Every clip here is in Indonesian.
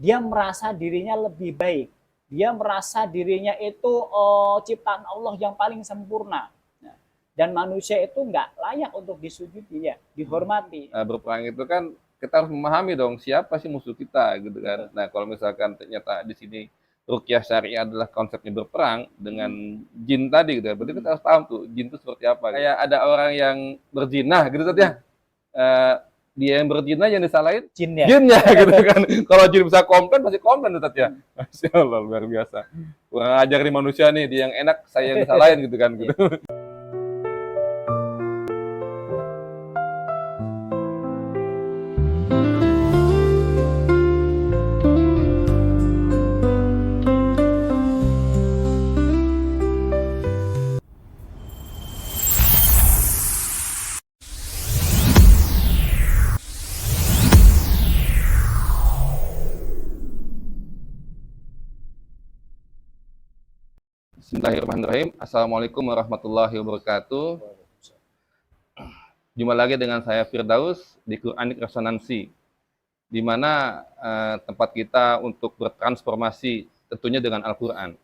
dia merasa dirinya lebih baik. Dia merasa dirinya itu ciptaan Allah yang paling sempurna. Nah, dan manusia itu nggak layak untuk disujudi ya, dihormati. Berperang itu kan kita harus memahami dong siapa sih musuh kita gitu kan. Betul. Nah, kalau misalkan ternyata di sini ruqyah syariah adalah konsepnya berperang dengan jin tadi gitu kan. Berarti kita harus paham tuh jin itu seperti apa. Kayak ada orang yang berzina gitu Tat, ya. Eh, dia yang berzina yang disalahin Jin ya. jinnya gitu kan. Kalau jin bisa komplain pasti komplain Tat, ya. Masya Allah luar biasa. Kurang ajar nih manusia nih, dia yang enak saya yang disalahin gitu kan gitu. Bismillahirrahmanirrahim. Assalamualaikum warahmatullahi wabarakatuh. Jumpa lagi dengan saya Firdaus di Quranic Resonansi, di mana tempat kita untuk bertransformasi tentunya dengan Al-Quran.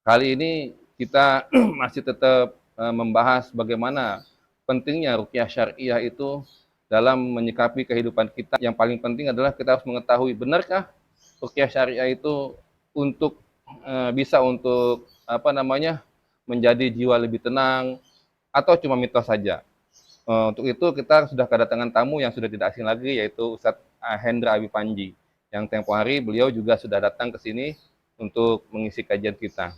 Kali ini kita masih tetap membahas bagaimana pentingnya ruqyah syariah itu dalam menyikapi kehidupan kita. Yang paling penting adalah kita harus mengetahui benarkah ruqyah syariah itu untuk bisa untuk menjadi jiwa lebih tenang atau cuma mitos saja. Untuk itu kita sudah kedatangan tamu yang sudah tidak asing lagi, yaitu Ustadz Hendra Abi Panji, yang tempo hari beliau juga sudah datang ke sini untuk mengisi kajian kita.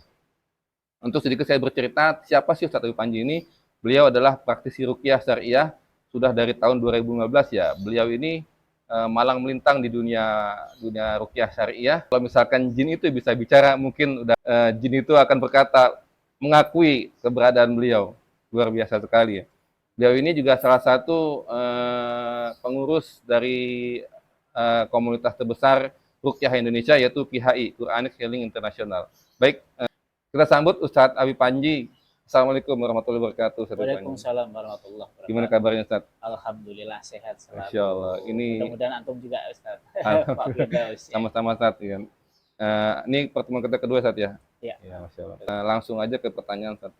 Untuk sedikit saya bercerita, siapa sih Ustadz Abi Panji ini? Beliau adalah praktisi ruqyah syariah sudah dari tahun 2015 ya. Beliau ini malang melintang di dunia ruqyah syariah. Kalau misalkan jin itu bisa bicara, mungkin udah jin itu akan berkata, mengakui keberadaan beliau. Luar biasa sekali ya. Beliau ini juga salah satu pengurus dari komunitas terbesar ruqyah Indonesia, yaitu QHI, Quranic Healing International. Baik, kita sambut Ustadz Abi Panji. Assalamualaikum warahmatullahi wabarakatuh. Waalaikumsalam warahmatullahi wabarakatuh. Gimana kabarnya Ustadz? Alhamdulillah sehat selalu. Masya Allah. Ini mudah-mudahan antum juga Ustaz. Pak Firdaus. Sama-sama Ustadz ya. Ini pertemuan kita kedua Ustadz ya? Ya. Ya, Masya Allah. Langsung aja ke pertanyaan Ustadz.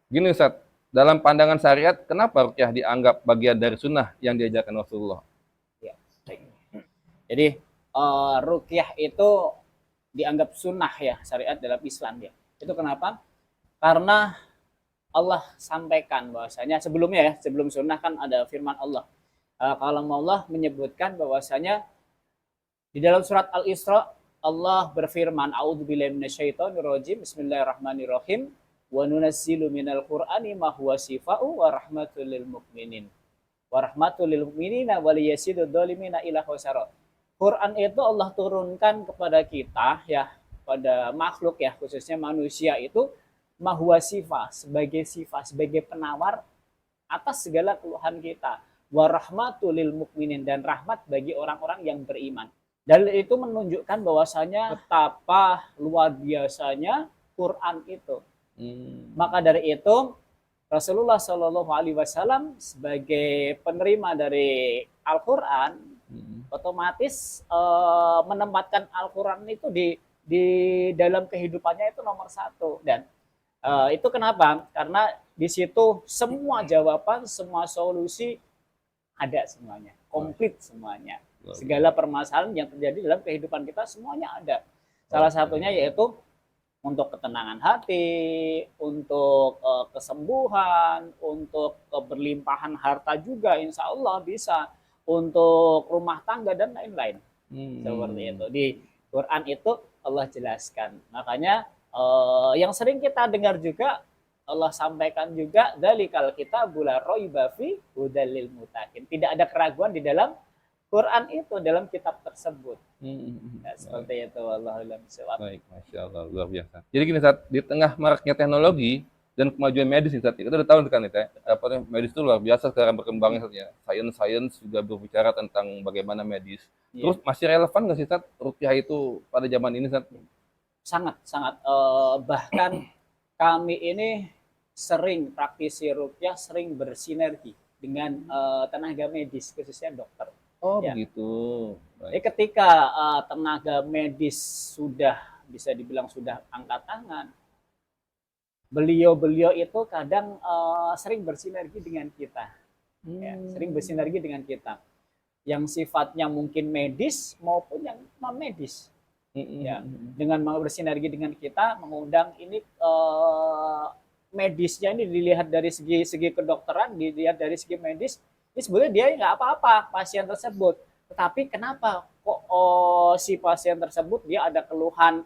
Gini Ustadz, dalam pandangan syariat, kenapa ruqyah dianggap bagian dari sunnah yang diajarkan Rasulullah? Ya, baik. Jadi ruqyah itu dianggap sunnah ya syariat dalam Islam ya. Itu kenapa? Karena Allah sampaikan bahwasanya sebelumnya ya, sebelum sunnah kan ada firman Allah. Kalau Allah menyebutkan bahwasanya di dalam surat Al-Isra Allah berfirman, A'udzubillahi minasyaitonirrajim, Bismillahirrahmanirrahim, wa nunazzilu minal Qur'ani ma huwa shifaa'un wa rahmatul lil mu'minin. Wa rahmatul lil mu'minina wa liyazidu dzalimina ila khusara. Quran itu Allah turunkan kepada kita ya, pada makhluk ya, khususnya manusia itu mahwa sifat sebagai penawar atas segala keluhan kita, warahmatul lil mukminin, dan rahmat bagi orang-orang yang beriman. Dalil itu menunjukkan bahwasanya betapa luar biasanya Quran itu. Maka dari itu Rasulullah Shallallahu Alaihi Wasallam sebagai penerima dari Al-Quran otomatis menempatkan Al-Quran itu di dalam kehidupannya itu nomor satu. Dan itu kenapa? Karena di situ semua jawaban, semua solusi ada semuanya, komplit semuanya. Segala permasalahan yang terjadi dalam kehidupan kita semuanya ada. Salah satunya yaitu untuk ketenangan hati, untuk kesembuhan, untuk keberlimpahan harta juga, insya Allah bisa, untuk rumah tangga dan lain-lain. Seperti itu. Di Quran itu Allah jelaskan. Makanya yang sering kita dengar juga Allah sampaikan juga, dzalikal kitabul la raiba fi hudal lil muttaqin. Tidak ada keraguan di dalam Quran itu, dalam kitab tersebut. Ya, seperti itu. Wallahu a'lam bishawab. Baik, Masya Allah, luar biasa. Jadi gini Ustadz, di tengah maraknya teknologi dan kemajuan medis nih Ustadz, kita udah tahu kan nih, medis itu luar biasa sekarang berkembangnya Ustadz ya. Sains juga berbicara tentang bagaimana medis. Terus masih relevan nggak sih Ustadz ruqyah itu pada zaman ini Ustadz? Sangat bahkan kami ini sering praktisi ruqyah sering bersinergi dengan tenaga medis, khususnya dokter. Oh, Ya. begitu. Jadi Baik. ketika tenaga medis sudah bisa dibilang sudah angkat tangan, beliau-beliau itu kadang sering bersinergi dengan kita, ya, sering bersinergi dengan kita, yang sifatnya mungkin medis maupun yang non medis, ya, dengan mau bersinergi dengan kita, mengundang ini medisnya ini dilihat dari segi kedokteran, dilihat dari segi medis, ini sebenarnya dia nggak apa-apa pasien tersebut, tetapi kenapa kok si pasien tersebut dia ada keluhan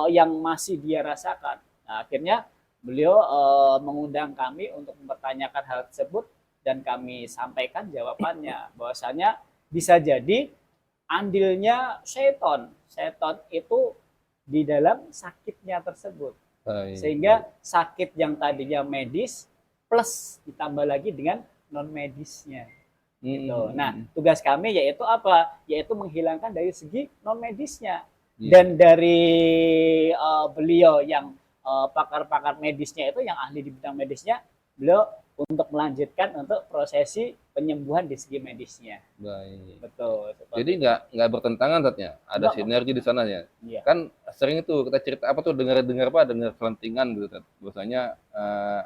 yang masih dia rasakan. Nah, akhirnya beliau mengundang kami untuk mempertanyakan hal tersebut dan kami sampaikan jawabannya bahwasanya bisa jadi andilnya seton. Seton itu di dalam sakitnya tersebut. Baik, Sehingga baik. sakit yang tadinya medis plus ditambah lagi dengan non medisnya. Gitu. Nah, tugas kami yaitu apa? Yaitu menghilangkan dari segi non medisnya. Iya. Dan dari beliau yang pakar-pakar medisnya itu yang ahli di bidang medisnya, beliau untuk melanjutkan untuk prosesi penyembuhan di segi medisnya. Baik. Betul, Jadi seperti itu. nggak bertentangan Tatnya, ada Enggak, sinergi di sana ya. iya. Kan sering itu kita cerita apa tuh dengar-dengar apa dengar kelentingan gitu Tat. Bahwasanya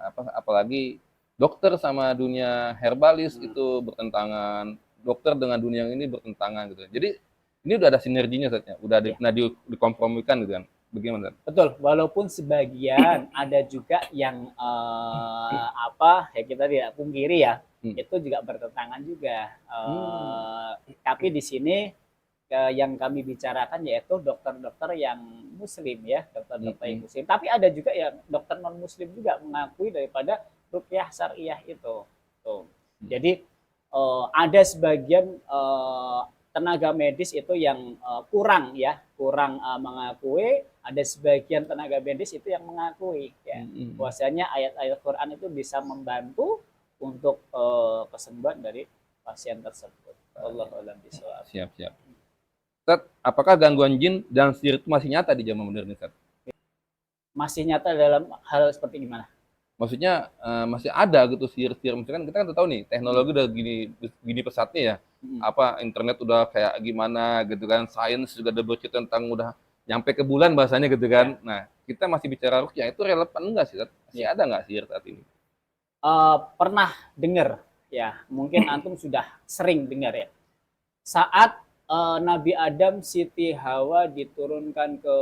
apa apalagi dokter sama dunia herbalis Hmm. itu bertentangan, dokter dengan dunia yang ini bertentangan gitu. Jadi ini udah ada sinerginya Tatnya, udah Iya. pernah dikompromikan gitu kan. Bagaimana Tat? Betul, walaupun sebagian ada juga yang apa ya kita tidak pungkiri ya, Hmm. itu juga bertentangan juga. Hmm. Tapi di sini yang kami bicarakan yaitu dokter-dokter yang muslim ya, dokter-dokter yang Hmm. muslim. Tapi ada juga yang dokter non muslim juga mengakui daripada ruqyah syariah itu. Tuh. Jadi ada sebagian tenaga medis itu yang kurang ya, kurang mengakui, ada sebagian tenaga medis itu yang mengakui ya. Hmm. Bahwasanya ayat-ayat Quran itu bisa membantu untuk kesembuhan dari pasien tersebut. Allahu a'lam bishawab. Siap, siap. Tat, apakah gangguan jin dan sihir itu masih nyata di zaman modern ini, Tat? Masih nyata dalam hal seperti gimana? Maksudnya masih ada gitu sihir-sihir. Misalkan kita kan udah tahu nih teknologi udah gini gini pesatnya ya. Hmm. Apa internet udah kayak gimana gitu kan. Sains juga udah bercerita tentang udah nyampe ke bulan bahasanya gitu kan. Ya. Nah, kita masih bicara rukyah itu relevan enggak sih, Tat? Masih Ya. ada nggak sihir saat ini? Pernah dengar ya, mungkin antum sudah sering dengar ya. Saat Nabi Adam, Siti Hawa diturunkan ke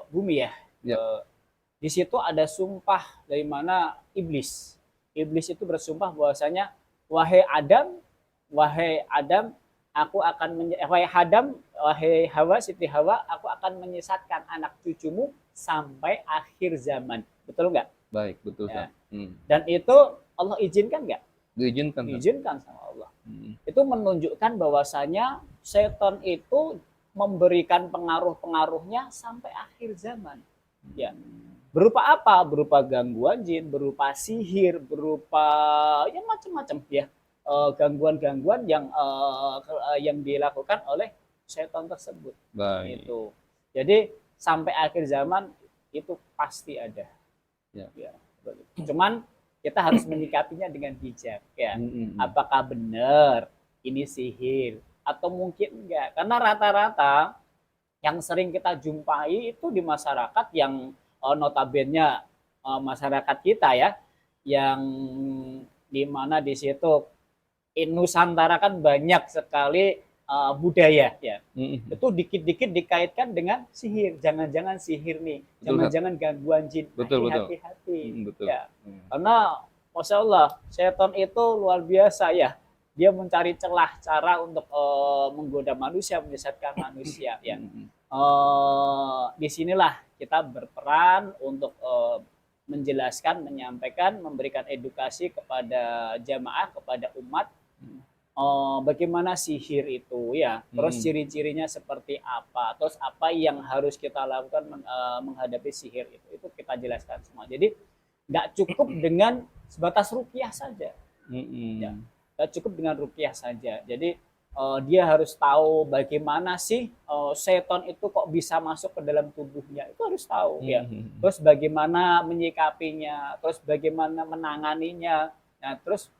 bumi ya, Ya. di situ ada sumpah dari mana iblis. Iblis itu bersumpah bahwasanya wahai Adam, aku akan wahai Adam, wahai Hawa, Siti Hawa, aku akan menyesatkan anak cucumu sampai akhir zaman. Betul nggak? Baik, betul, Ya. Tat. Hmm. Dan itu Allah izinkan nggak? Diizinkan, Tat. Diizinkan sama Allah. Hmm. Itu menunjukkan bahwasanya setan itu memberikan pengaruh-pengaruhnya sampai akhir zaman. Ya. Berupa apa? Berupa gangguan jin, berupa sihir, berupa ya macam-macam ya. Gangguan-gangguan yang dilakukan oleh setan tersebut. Baik. Itu. Jadi sampai akhir zaman itu pasti ada. Ya. Ya. Cuman kita harus menyikapinya dengan bijak ya. Hmm. Apakah benar ini sihir atau mungkin enggak? Karena rata-rata yang sering kita jumpai itu di masyarakat yang notabene masyarakat kita ya, yang dimana di situ Nusantara kan banyak sekali budaya ya. Hmm. Itu dikit-dikit dikaitkan dengan sihir. Jangan-jangan sihir nih, jangan-jangan gangguan jin. Betul, betul. Hati-hati. Betul. Ya. Karena Masya Allah, setan itu luar biasa ya. Dia mencari celah cara untuk menggoda manusia, menyesatkan manusia. Ya. Disinilah kita berperan untuk menjelaskan, menyampaikan, memberikan edukasi kepada jamaah, kepada umat. Bagaimana sihir itu ya, terus ciri-cirinya seperti apa, terus apa yang harus kita lakukan menghadapi sihir itu kita jelaskan semua. Jadi nggak cukup dengan sebatas ruqyah saja, ya, nggak cukup dengan ruqyah saja. Jadi dia harus tahu bagaimana sih setan itu kok bisa masuk ke dalam tubuhnya, itu harus tahu ya. Terus bagaimana menyikapinya, terus bagaimana menanganinya, nah terus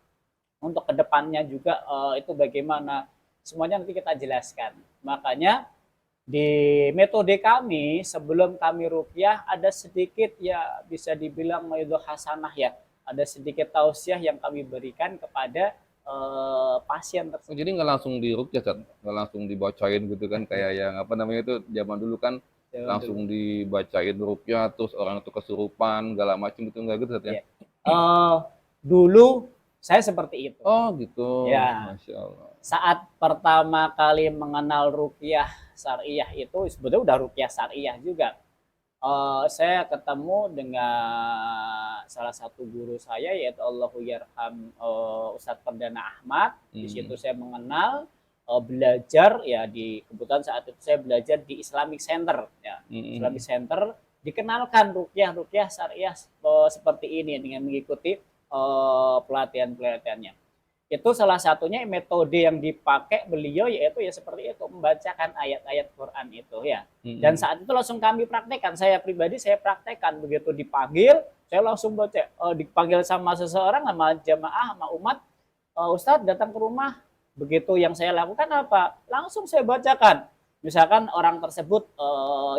untuk kedepannya juga itu bagaimana. semuanya nanti kita jelaskan. Makanya di metode kami sebelum kami ruqyah ada sedikit ya bisa dibilang mauidhah hasanah ya. Ada sedikit tausiah yang kami berikan kepada pasien Oh, tersebut. jadi nggak langsung diruqyah, Ustaz? Nggak langsung dibacain gitu kan, kayak yang apa namanya itu zaman dulu kan langsung dibacain ruqyah terus orang itu kesurupan segala macam, itu nggak gitu, Ustaz, ya? Ya. Dulu saya seperti itu. Oh gitu, Ya. Masya Allah. Saat pertama kali mengenal ruqyah syariah itu sebetulnya udah ruqyah syariah juga. Saya ketemu dengan salah satu guru saya yaitu Allahu yarham Ustadz Perdana Ahmad. Di situ saya mengenal belajar ya di kebetulan saat itu saya belajar di Islamic Center ya. Islamic Center dikenalkan ruqyah syariah seperti ini dengan mengikuti pelatihan-pelatihannya. Itu salah satunya metode yang dipakai beliau yaitu ya seperti itu, membacakan ayat-ayat Quran itu ya. Dan saat itu langsung kami praktekkan, saya pribadi saya praktekkan, begitu dipanggil saya langsung baca, dipanggil sama seseorang, sama jamaah, sama umat, Ustadz datang ke rumah, begitu yang saya lakukan apa? Langsung saya bacakan. Misalkan orang tersebut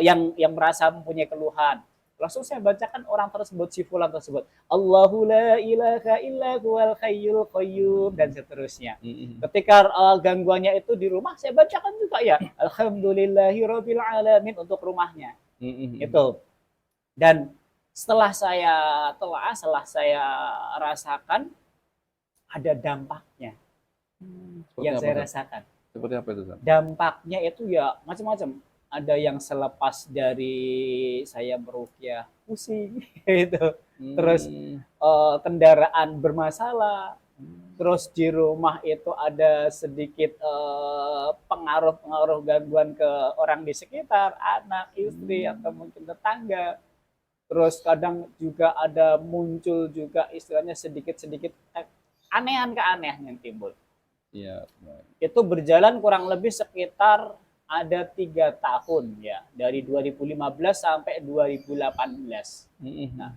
yang merasa mempunyai keluhan, langsung saya bacakan orang tersebut, si fulan tersebut, Allahu la ilaha illa huwal hayyul qayyum dan seterusnya. Ketika gangguannya itu di rumah, saya bacakan juga ya, alhamdulillahirabbil alamin untuk rumahnya. Itu. Dan setelah saya rasakan ada dampaknya. Yang saya rasakan. Seperti apa itu, Ustaz? Dampaknya itu ya macam-macam. Ada yang selepas dari saya meruqyah pusing gitu. Terus kendaraan bermasalah. Terus di rumah itu ada sedikit pengaruh-pengaruh gangguan ke orang di sekitar, anak, istri atau mungkin tetangga. Terus kadang juga ada muncul juga istilahnya sedikit-sedikit keanehan yang timbul. Iya. Itu berjalan kurang lebih sekitar ada 3 tahun ya, dari 2015 sampai 2018. Nah,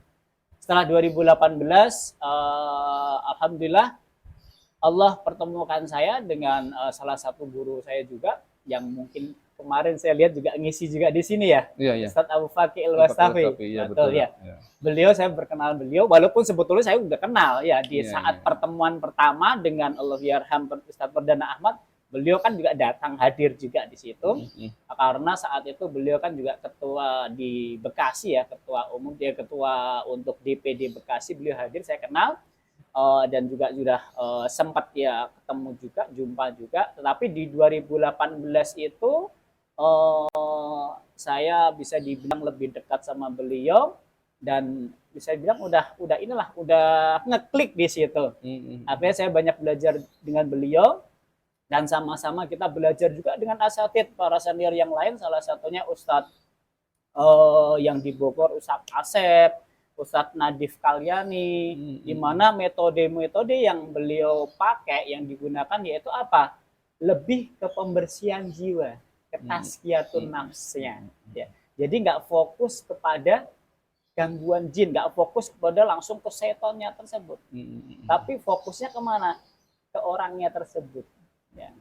setelah 2018 alhamdulillah Allah pertemukan saya dengan salah satu guru saya juga yang mungkin kemarin saya lihat juga ngisi juga di sini ya. Iya. Ustadz Abu Fakih Al-Wastafi. Ya, betul ya. Beliau, saya berkenal beliau walaupun sebetulnya saya udah kenal ya di saat pertemuan pertama dengan Allah yarham Ustadz Perdana Ahmad. Beliau kan juga datang hadir juga di situ karena saat itu beliau kan juga ketua di Bekasi ya, ketua umum, dia ketua untuk DPD Bekasi, beliau hadir, saya kenal dan juga sudah sempat ya ketemu juga, jumpa juga. Tetapi di 2018 itu saya bisa dibilang lebih dekat sama beliau dan bisa dibilang udah ngeklik di situ. Akhirnya saya banyak belajar dengan beliau. Dan sama-sama kita belajar juga dengan asatidz para senior yang lain, salah satunya Ustadz yang di Bogor, Ustadz Asep, Ustadz Nadif Kalyani, di mana metode-metode yang beliau pakai, yang digunakan yaitu apa? Lebih ke pembersihan jiwa, ke tazkiyatun nafsnya. Ya. Jadi nggak fokus kepada gangguan jin, nggak fokus kepada langsung ke setonnya tersebut. Tapi fokusnya kemana? Ke orangnya tersebut. Ya.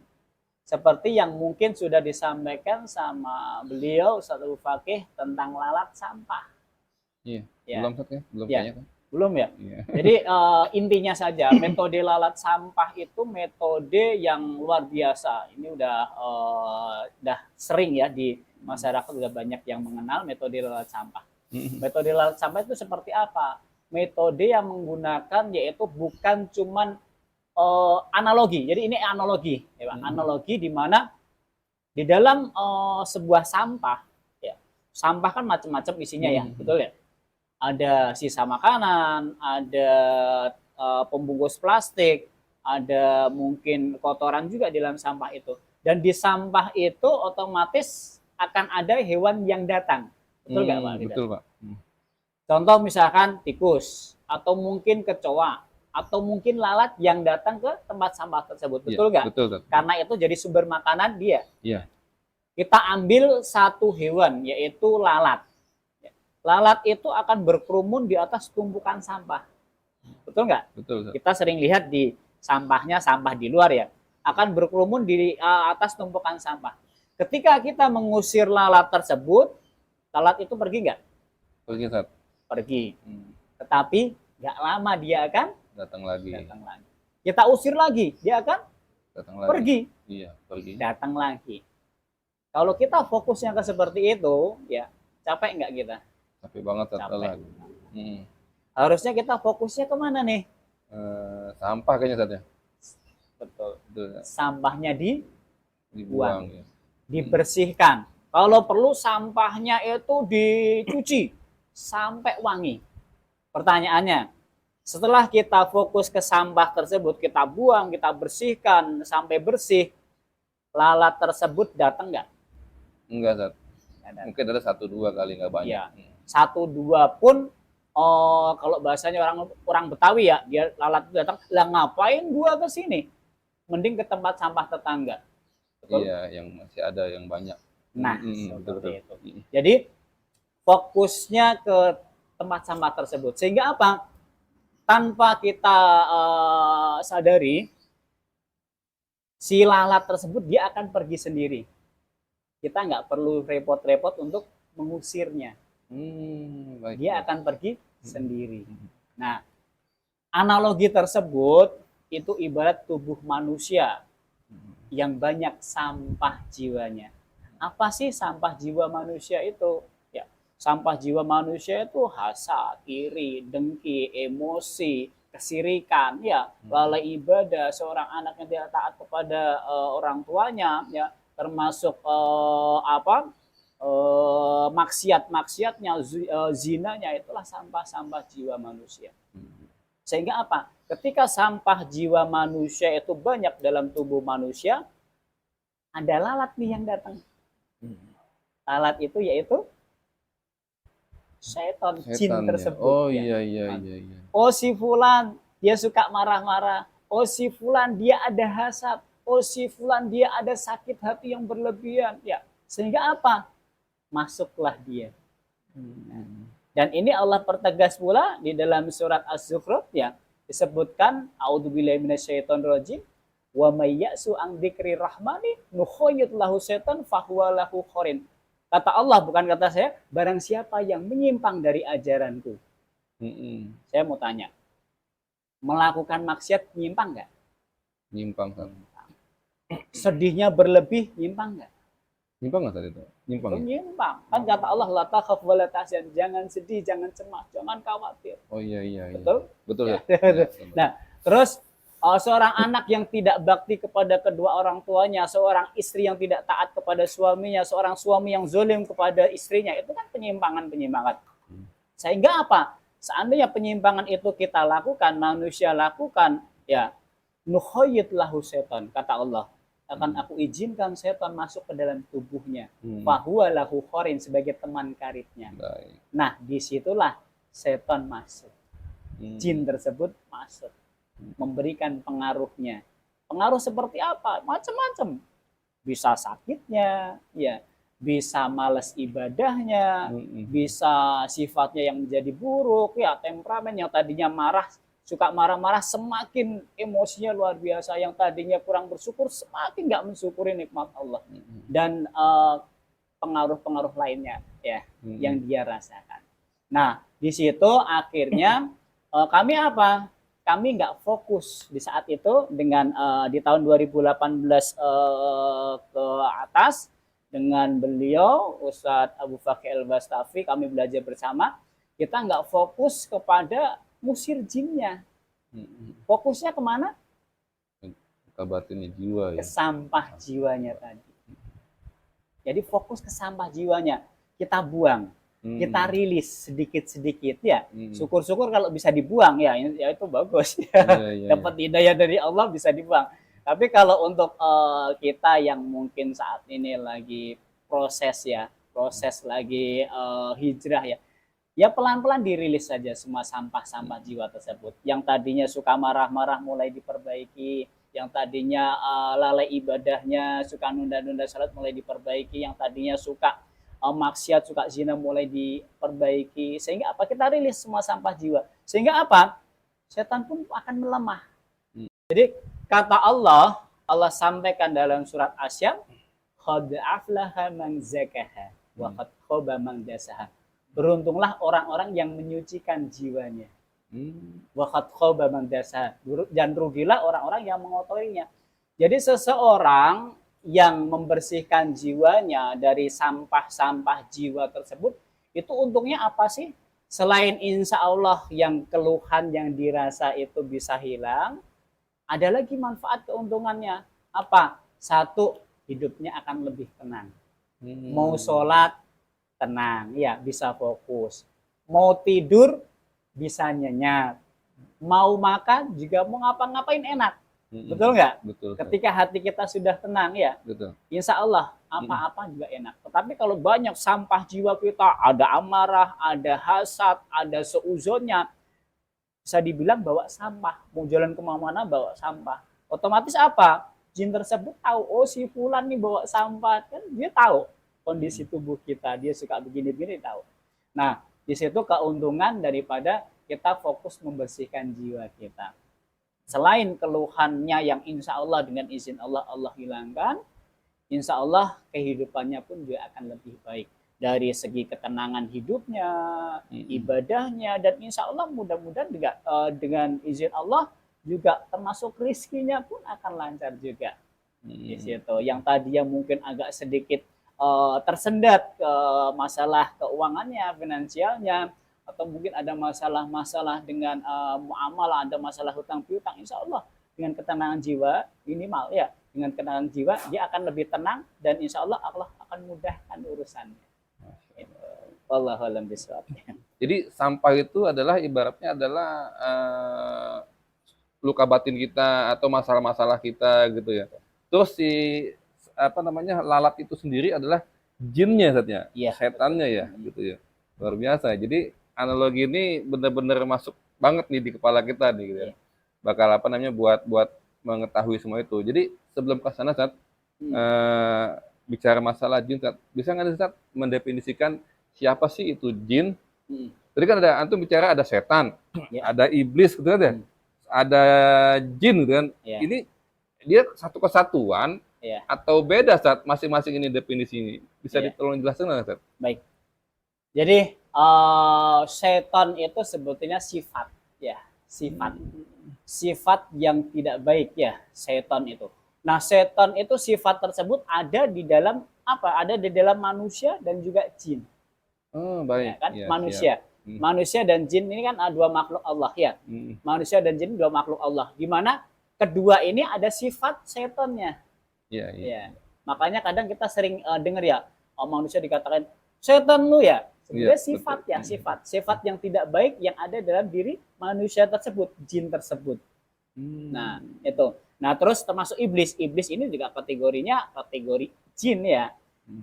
Seperti yang mungkin sudah disampaikan sama beliau Ustadz Abu Fakih tentang lalat sampah. Iya. Ya. Belum, Ustadz ya? Belum ya. kan? Belum ya? Iya. Jadi intinya saja metode lalat sampah itu metode yang luar biasa. Ini udah sering ya di masyarakat, udah banyak yang mengenal metode lalat sampah. Metode lalat sampah itu seperti apa? Metode yang menggunakan yaitu bukan cuman analogi. Jadi ini analogi, ya, analogi di mana di dalam sebuah sampah, ya, sampah kan macam-macam isinya ya, betul ya. Ada sisa makanan, ada pembungkus plastik, ada mungkin kotoran juga di dalam sampah itu. Dan di sampah itu otomatis akan ada hewan yang datang, betul nggak Pak? Betul Pak. Contoh misalkan tikus atau mungkin kecoa, atau mungkin lalat yang datang ke tempat sampah tersebut, betul nggak? Betul. Karena itu jadi sumber makanan dia. Iya. Kita ambil satu hewan, yaitu lalat. Lalat itu akan berkerumun di atas tumpukan sampah, betul nggak? Betul. Kita sering lihat di sampahnya, sampah di luar ya, akan berkerumun di atas tumpukan sampah. Ketika kita mengusir lalat tersebut, lalat itu pergi nggak? Pergi, Ustaz. Pergi. Tetapi nggak lama dia akan Datang lagi. datang lagi. Kita usir lagi, dia akan Datang lagi. pergi. Iya, pergi. Datang lagi. Kalau kita fokusnya ke seperti itu, ya capek nggak kita? Capek banget, Ustaz. Capek. Harusnya Harusnya kita fokusnya kemana nih? sampah kayaknya, Ustaz ya. Betul. Betul, ya. Sampahnya Dibuang ya. dibersihkan. Kalau perlu sampahnya itu dicuci sampai wangi. Pertanyaannya, setelah kita fokus ke sampah tersebut, kita buang, kita bersihkan sampai bersih, lalat tersebut datang nggak? Enggak, Ustaz. Nggak datang. Mungkin ada 1-2 kali, nggak banyak. Iya. 1-2 pun, kalau bahasanya orang Betawi ya, dia lalat itu datang, lah ngapain gua ke sini? Mending ke tempat sampah tetangga. Betul? Iya, yang masih ada yang banyak. Nah, betul. itu. Jadi fokusnya ke tempat sampah tersebut. Sehingga apa? Tanpa kita sadari, si lalat tersebut dia akan pergi sendiri. Kita nggak perlu repot-repot untuk mengusirnya. Baik. Dia akan pergi sendiri. Nah, analogi tersebut itu ibarat tubuh manusia yang banyak sampah jiwanya. Apa sih sampah jiwa manusia itu? Ya, sampah jiwa manusia itu hasad, iri, dengki, emosi, kesirikan, ya, lalai ibadah, seorang anak yang tidak taat kepada orang tuanya, ya, termasuk maksiat-maksiatnya, zinanya, itulah sampah-sampah jiwa manusia. Sehingga apa? Ketika sampah jiwa manusia itu banyak dalam tubuh manusia, ada lalat nih yang datang. Lalat itu yaitu setan, jin Setan, ya. tersebut. Oh ya. iya. Oh si fulan dia suka marah-marah. Oh si fulan dia ada hasad. Oh si fulan dia ada sakit hati yang berlebihan. Ya, sehingga apa? Masuklah dia. Dan ini Allah pertegas pula di dalam surat Az-Zukhruf, ya, disebutkan a'udzubillahi minasyaitonirrajim wa may ya'su an dzikri rahmani nukhayyid lahu syaitan fahuwa lahu qarin. Kata Allah, bukan kata saya, barang siapa yang menyimpang dari ajaranku. Saya mau tanya, melakukan maksiat nyimpang nggak? Nyimpang, Ustaz. Sedihnya berlebih nyimpang nggak? Nyimpang nggak tadi itu? Nyimpang. Ya? Nyimpang. Kan kata Allah, la takhaf wa la tahzan, jangan sedih, jangan cemas, jangan khawatir. Oh iya. Betul? Betul ya. Nah, terus seorang anak yang tidak bakti kepada kedua orang tuanya, seorang istri yang tidak taat kepada suaminya, seorang suami yang zalim kepada istrinya, itu kan penyimpangan. Sehingga apa? Seandainya penyimpangan itu kita lakukan, manusia lakukan, ya, nukhayyid lahu setan, kata Allah. Akan aku izinkan setan masuk ke dalam tubuhnya. Fahuwa lahu qarin, sebagai teman karibnya. Baik. Nah, disitulah setan masuk. Jin tersebut masuk. Memberikan pengaruhnya. Pengaruh seperti apa? Macam-macam. Bisa sakitnya, ya, bisa malas ibadahnya, bisa sifatnya yang menjadi buruk, ya, temperamen yang tadinya marah, suka marah-marah, semakin emosinya luar biasa, yang tadinya kurang bersyukur semakin nggak mensyukuri nikmat Allah, dan pengaruh-pengaruh lainnya, ya, yang dia rasakan. Nah, di situ akhirnya kami apa? Kami nggak fokus di saat itu dengan di tahun 2018 ke atas dengan beliau Ustadz Abu Fakih Al-Bastafi, kami belajar bersama. Kita nggak fokus kepada musir jinnya. Fokusnya kemana? Ke batinnya jiwa ya. Ke sampah jiwanya tadi. Jadi fokus ke sampah jiwanya. Kita buang. Kita rilis sedikit-sedikit, ya. Syukur-syukur kalau bisa dibuang, ya, itu bagus. Ya. Dapat hidayah dari Allah, bisa dibuang. Tapi kalau untuk kita yang mungkin saat ini lagi proses lagi hijrah, ya pelan-pelan dirilis saja semua sampah-sampah jiwa tersebut. Yang tadinya suka marah-marah mulai diperbaiki, yang tadinya lalai ibadahnya, suka nunda-nunda salat mulai diperbaiki, yang tadinya suka maksiat, suka zina mulai diperbaiki. Sehingga apa? Kita rilis semua sampah jiwa. Sehingga apa? Setan pun akan melemah. Jadi kata Allah, Allah sampaikan dalam surat Asyam, qad aflaha man zakaha wa qad khaba man dasaha. Beruntunglah orang-orang yang menyucikan jiwanya. Wa qad khaba man dasaha. Dan rugilah orang-orang yang mengotorinya. Jadi seseorang yang membersihkan jiwanya dari sampah-sampah jiwa tersebut, itu untungnya apa sih? Selain insya Allah yang keluhan yang dirasa itu bisa hilang, ada lagi manfaat keuntungannya. Apa? Satu, hidupnya akan lebih tenang. Mau sholat, tenang, ya bisa fokus. Mau tidur, bisa nyenyak. Mau makan, juga mau ngapa-ngapain enak. Betul nggak? Betul. Ketika hati kita sudah tenang, ya, Betul. insya Allah apa-apa juga enak. Tetapi kalau banyak sampah jiwa kita, ada amarah, ada hasad, ada seuzonnya, bisa dibilang bawa sampah. Mau jalan kemana-mana bawa sampah. Otomatis apa? Jin tersebut tahu, oh si fulan nih bawa sampah. Kan dia tahu kondisi tubuh kita, dia suka begini-begini, tahu. Nah, di situ keuntungan daripada kita fokus membersihkan jiwa kita. Selain keluhannya yang insya Allah dengan izin Allah, Allah hilangkan, insya Allah kehidupannya pun juga akan lebih baik. Dari segi ketenangan hidupnya, ibadahnya, dan insya Allah mudah-mudahan juga dengan izin Allah juga termasuk rizkinya pun akan lancar juga. Di situ yang tadi yang mungkin agak sedikit tersendat ke masalah keuangannya, finansialnya, atau mungkin ada masalah-masalah dengan muamalah, ada masalah hutang piutang, insya Allah dengan ketenangan jiwa minimal, ya, dengan ketenangan jiwa dia akan lebih tenang dan insya Allah Allah akan mudahkan urusannya. Wallahu a'lam bishawab. Jadi sampah itu adalah ibaratnya adalah luka batin kita atau masalah-masalah kita gitu ya. Terus si apa namanya lalat itu sendiri adalah jinnya saatnya, Iya, setannya ya, gitu ya. Luar biasa. Jadi analogi ini benar-benar masuk banget nih di kepala kita nih gitu ya. Bakal apa namanya buat mengetahui semua itu. Jadi sebelum ke sana saat bicara masalah jin, Ustaz, bisa nggak Ustaz mendefinisikan siapa sih itu jin? Tadi kan ada antum bicara ada setan, ada iblis gitu kan ya, ada jin gitu kan. Ini dia satu kesatuan atau beda saat masing-masing ini definisi ini? Bisa ditolong jelaskan nggak Ustaz? Baik. Jadi setan itu sebetulnya sifat, ya, sifat yang tidak baik, ya, setan itu. Nah, setan itu sifat tersebut ada di dalam apa? Ada di dalam manusia dan juga jin. Oh, baik. Ya, kan? Manusia. Manusia dan jin ini kan dua makhluk Allah, ya. Manusia dan jin dua makhluk Allah. Di mana kedua ini ada sifat setannya. Ya. Makanya kadang kita sering dengar ya, manusia dikatakan setan lu ya. Sebenarnya sifat ya, sifat yang tidak baik yang ada dalam diri manusia tersebut, jin tersebut. Nah, itu. Nah, terus termasuk iblis. Iblis ini juga kategorinya kategori jin, ya.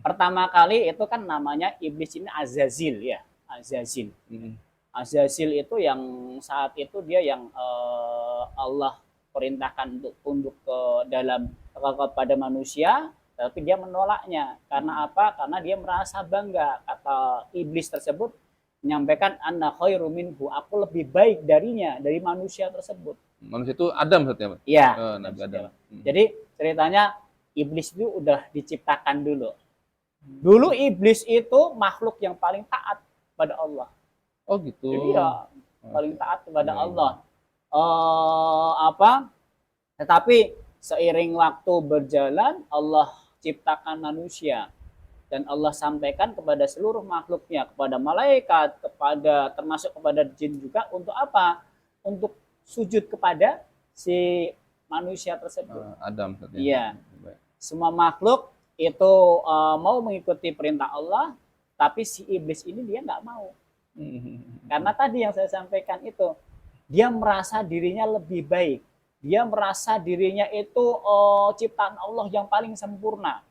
Pertama kali itu kan namanya iblis ini Azazil, ya. Azazil. Azazil itu yang saat itu dia yang Allah perintahkan untuk tunduk kepada manusia, tapi dia menolaknya. Karena apa? Karena dia merasa bangga. Kata iblis tersebut menyampaikan anna khairu minhu, aku lebih baik darinya, dari manusia tersebut. Manusia itu Adam saatnya, Pak? Iya. Nabi Adam. Jadi ceritanya iblis itu udah diciptakan dulu. Dulu iblis itu makhluk yang paling taat pada Allah. Oh gitu. Jadi ya paling taat kepada Allah. Tetapi seiring waktu berjalan, Allah ciptakan manusia dan Allah sampaikan kepada seluruh makhluknya, kepada malaikat, kepada termasuk kepada jin juga, untuk apa? Untuk sujud kepada si manusia tersebut. Adam. Iya. Semua makhluk itu mau mengikuti perintah Allah, tapi si iblis ini dia nggak mau. Karena tadi yang saya sampaikan itu, dia merasa dirinya lebih baik. Dia merasa dirinya itu ciptaan Allah yang paling sempurna.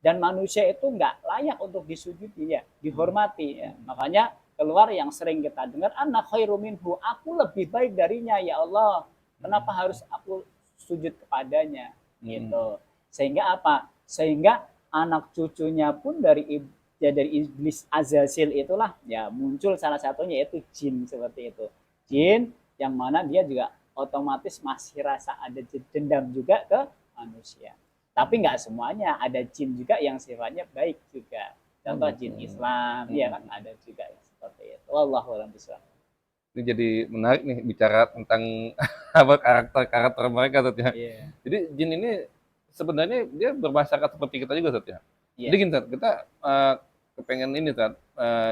Dan manusia itu nggak layak untuk disujudi, ya, dihormati. Ya. Makanya keluar yang sering kita dengar, ana khairu minhu, aku lebih baik darinya, ya Allah. Kenapa harus aku sujud kepadanya? Gitu. Sehingga apa? Sehingga anak cucunya pun dari iblis Azazil itulah ya muncul salah satunya, yaitu jin seperti itu. Jin yang mana dia juga otomatis masih rasa ada dendam juga ke manusia. Tapi nggak semuanya, ada jin juga yang sifatnya baik juga. Contoh jin Islam, ya kan ada juga yang seperti itu. Wallahu a'lam bishawab. Ini jadi menarik nih bicara tentang apa karakter mereka Ustaz ya. Iya. Jadi jin ini sebenarnya dia bermasyarakat seperti kita juga Ustaz ya. Jadi Iya. gini Ustaz, kita kepengen ini Ustaz,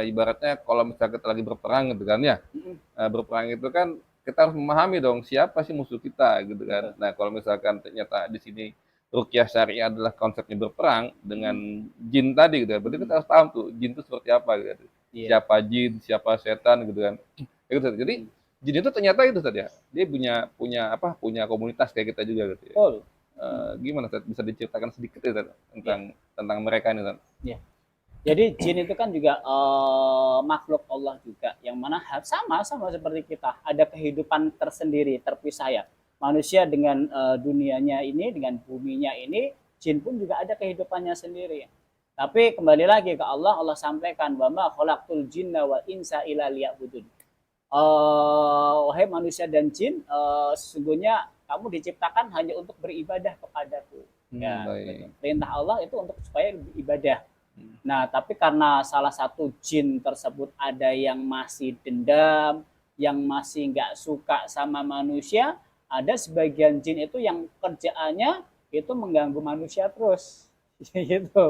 ibaratnya kalau misalnya kita lagi berperang gitu kan ya. Mm-mm. Berperang itu kan kita harus memahami dong siapa sih musuh kita gitu kan. Betul. Nah, kalau misalkan ternyata di sini ruqyah syariah adalah konsepnya berperang dengan jin tadi gitu. Berarti kita harus paham tuh jin itu seperti apa gitu. Iya. Siapa jin, siapa setan gitu kan. Gitu, Ustaz. Jadi jin itu ternyata itu Ustaz ya. Dia punya komunitas kayak kita juga gitu ya. Betul. Gimana Ustaz? Bisa diceritakan sedikit ya Ustaz, tentang mereka ini Ustaz? Iya. Jadi jin itu kan juga makhluk Allah juga, yang mana sama seperti kita, ada kehidupan tersendiri, terpisah ya. Manusia dengan dunianya ini, dengan buminya ini, jin pun juga ada kehidupannya sendiri. Tapi kembali lagi ke Allah, Allah sampaikan bahwa khalaqtul jinna wal insa illa liya'budun. Wahai manusia dan jin, sesungguhnya kamu diciptakan hanya untuk beribadah kepadaku. Ya, Baik. perintah Allah itu untuk supaya ibadah. Nah, tapi karena salah satu jin tersebut ada yang masih dendam, yang masih nggak suka sama manusia, ada sebagian jin itu yang kerjaannya itu mengganggu manusia terus. Gitu.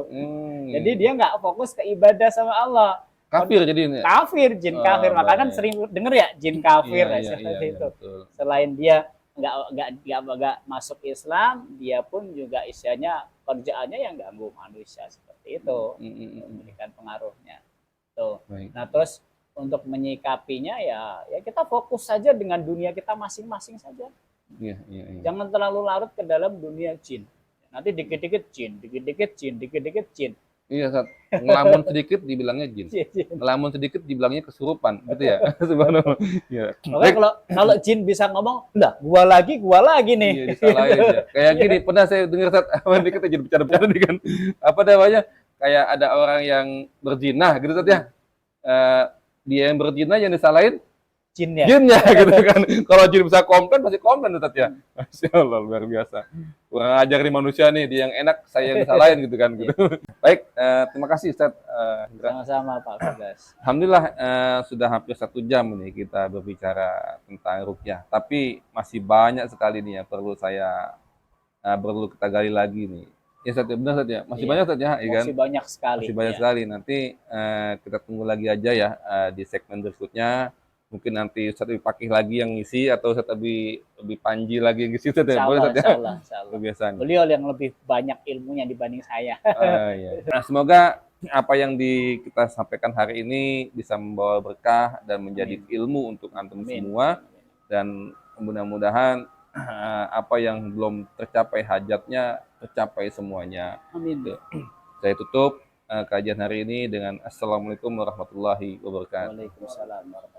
Jadi dia nggak fokus ke ibadah sama Allah. Kafir jadi ini. Kafir, jin kafir. Makanya kan Baik. sering denger ya jin kafir Iya, seperti itu. betul. Selain dia nggak masuk Islam, dia pun juga istilahnya kerjaannya yang ganggu manusia seperti itu, memberikan pengaruhnya. Tuh. Baik. Nah terus untuk menyikapinya ya kita fokus saja dengan dunia kita masing-masing saja. Iya. Jangan terlalu larut ke dalam dunia jin. Nanti dikit-dikit jin, dikit-dikit jin, dikit-dikit jin. Iya, Ustaz. Ngelamun sedikit dibilangnya jin. Ngelamun sedikit dibilangnya kesurupan, gitu ya. Subhanallah. Iya. Makanya kalau jin bisa ngomong, lah gua lagi nih. Iya, disalahin ya. Kayak gini, pernah saya dengar Ustaz, ini kita jadi bercanda-bercanda nih kan. Apa namanya? Kayak ada orang yang berzina gitu Ustaz ya. Dia yang berzina yang disalahin Jinnya gitu kan. Kalau jin bisa komplain pasti komplain Ustaz ya. Masya Allah, luar biasa. Kurang ajar nih manusia nih, dia yang enak, saya yang disalahin gitu kan. Gitu. Baik, terima kasih Ustaz. Sama-sama Pak Firdaus. Alhamdulillah sudah hampir 1 jam nih kita berbicara tentang ruqyah. Tapi masih banyak sekali nih yang perlu kita gali lagi nih. Ya Ustaz, benar Ustaz ya? Masih banyak Ustaz ya? Masih banyak sekali. Masih banyak sekali. Nanti kita tunggu lagi aja ya di segmen berikutnya. Mungkin nanti Ustaz lebih pakih lagi yang ngisi atau Ustaz lebih panji lagi yang ngisi Ustaz ya. Boleh Ustaz ya? Insyaallah. Kebiasaan. Beliau yang lebih banyak ilmunya dibanding saya. Iya. Nah, semoga apa yang kita sampaikan hari ini bisa membawa berkah dan menjadi ilmu untuk antum semua, dan mudah-mudahan apa yang belum tercapai hajatnya tercapai semuanya. Amin. Saya tutup kajian hari ini dengan Assalamualaikum warahmatullahi wabarakatuh. Waalaikumsalam warahmatullahi wabarakatuh.